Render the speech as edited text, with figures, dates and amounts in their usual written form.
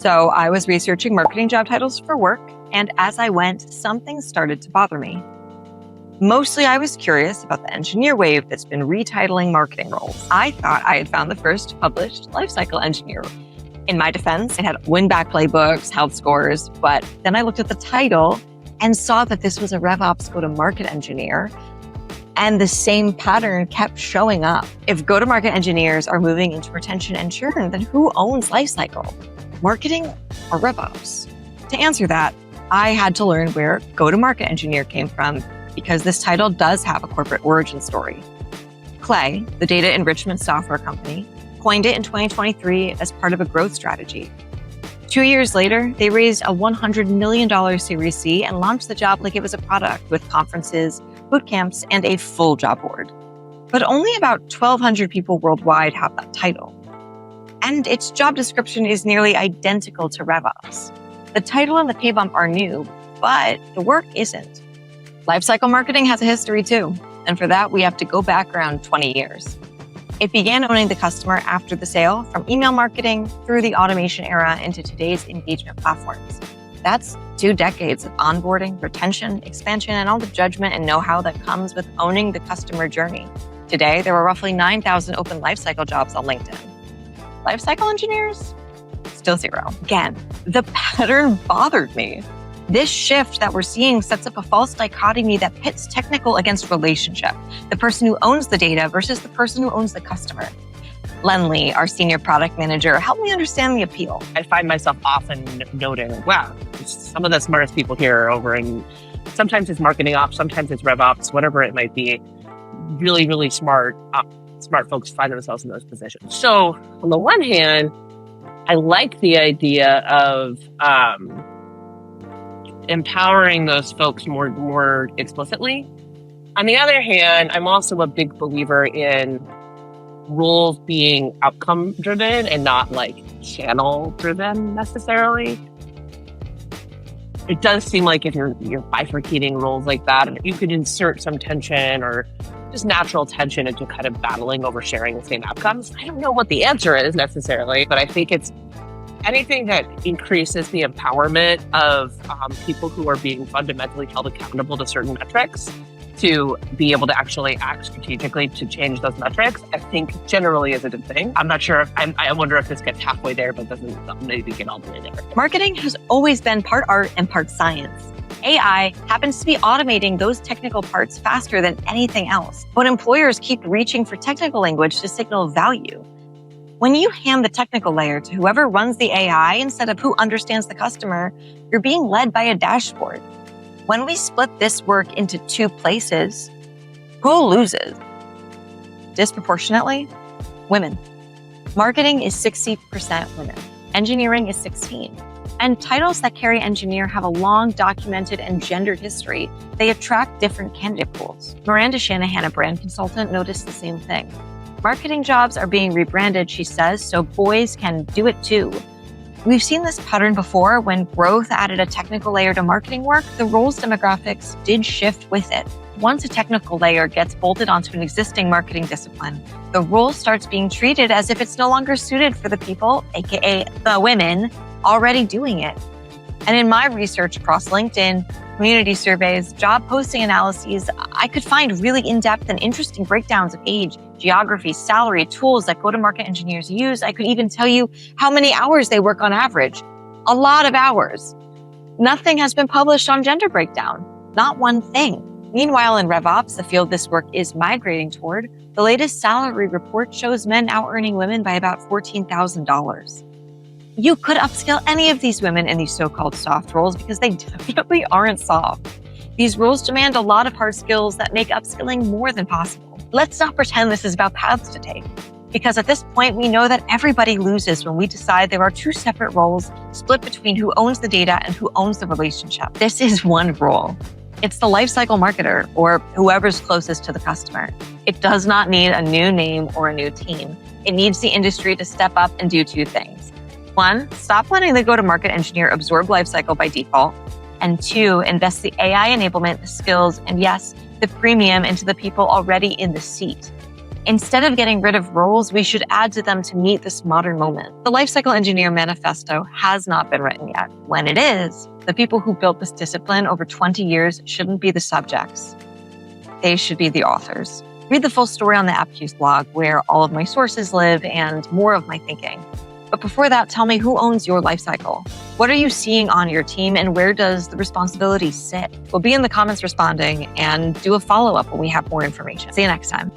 So I was researching marketing job titles for work, and as I went, something started to bother me. Mostly I was curious about the engineer wave that's been retitling marketing roles. I thought I had found the first published Lifecycle Engineer. In my defense, it had win-back playbooks, health scores, but then I looked at the title and saw that this was a RevOps go-to-market engineer, and the same pattern kept showing up. If go-to-market engineers are moving into retention and churn, then who owns Lifecycle? Marketing or RevOps? To answer that, I had to learn where go-to-market engineer came from, because this title does have a corporate origin story. Clay, the data enrichment software company, coined it in 2023 as part of a growth strategy. 2 years later, they raised a $100 million Series C and launched the job like it was a product with conferences, boot camps, and a full job board. But only about 1,200 people worldwide have that title. And its job description is nearly identical to RevOps. The title and the pay bump are new, but the work isn't. Lifecycle marketing has a history too, and for that, we have to go back around 20 years. It began owning the customer after the sale, from email marketing through the automation era into today's engagement platforms. That's 2 decades of onboarding, retention, expansion, and all the judgment and know-how that comes with owning the customer journey. Today, there are roughly 9,000 open lifecycle jobs on LinkedIn. Lifecycle engineers? Still 0. Again, the pattern bothered me. This shift that we're seeing sets up a false dichotomy that pits technical against relationship, the person who owns the data versus the person who owns the customer. Lenley, our senior product manager, helped me understand the appeal. I find myself often noting, wow, some of the smartest people here are over in, sometimes it's marketing ops, sometimes it's RevOps, whatever it might be. Really, really smart folks find themselves in those positions. So on the one hand, I like the idea of empowering those folks more explicitly. On the other hand, I'm also a big believer in roles being outcome driven and not like channel driven necessarily. It does seem like if you're bifurcating roles like that, you could insert some tension or just natural tension into kind of battling over sharing the same outcomes. I don't know what the answer is necessarily, but I think it's anything that increases the empowerment of people who are being fundamentally held accountable to certain metrics to be able to actually act strategically to change those metrics, I think generally is a good thing. I'm not sure. I wonder if this gets halfway there, but doesn't maybe get all the way there. Marketing has always been part art and part science. AI happens to be automating those technical parts faster than anything else. But employers keep reaching for technical language to signal value. When you hand the technical layer to whoever runs the AI instead of who understands the customer, you're being led by a dashboard. When we split this work into 2 places, who loses? Disproportionately, women. Marketing is 60% women. Engineering is 16%. And titles that carry engineer have a long documented and gendered history. They attract different candidate pools. Miranda Shanahan, a brand consultant, noticed the same thing. Marketing jobs are being rebranded, she says, so boys can do it too. We've seen this pattern before. When growth added a technical layer to marketing work, the roles demographics did shift with it. Once a technical layer gets bolted onto an existing marketing discipline, the role starts being treated as if it's no longer suited for the people, aka the women, already doing it. And in my research across LinkedIn, community surveys, job posting analyses, I could find really in-depth and interesting breakdowns of age, geography, salary, tools that go-to-market engineers use. I could even tell you how many hours they work on average. A lot of hours. Nothing has been published on gender breakdown. Not one thing. Meanwhile, in RevOps, the field this work is migrating toward, the latest salary report shows men out-earning women by about $14,000. You could upskill any of these women in these so-called soft roles because they definitely aren't soft. These roles demand a lot of hard skills that make upskilling more than possible. Let's not pretend this is about paths to take, because at this point, we know that everybody loses when we decide there are 2 separate roles split between who owns the data and who owns the relationship. This is one role. It's the lifecycle marketer, or whoever's closest to the customer. It does not need a new name or a new team. It needs the industry to step up and do 2 things. 1, stop letting the go-to-market engineer absorb lifecycle by default. And 2, invest the AI enablement, the skills, and yes, the premium into the people already in the seat. Instead of getting rid of roles, we should add to them to meet this modern moment. The Lifecycle Engineer Manifesto has not been written yet. When it is, the people who built this discipline over 20 years shouldn't be the subjects. They should be the authors. Read the full story on the AppQ's blog, where all of my sources live and more of my thinking. But before that, tell me, who owns your lifecycle? What are you seeing on your team, and where does the responsibility sit? We'll be in the comments responding, and do a follow-up when we have more information. See you next time.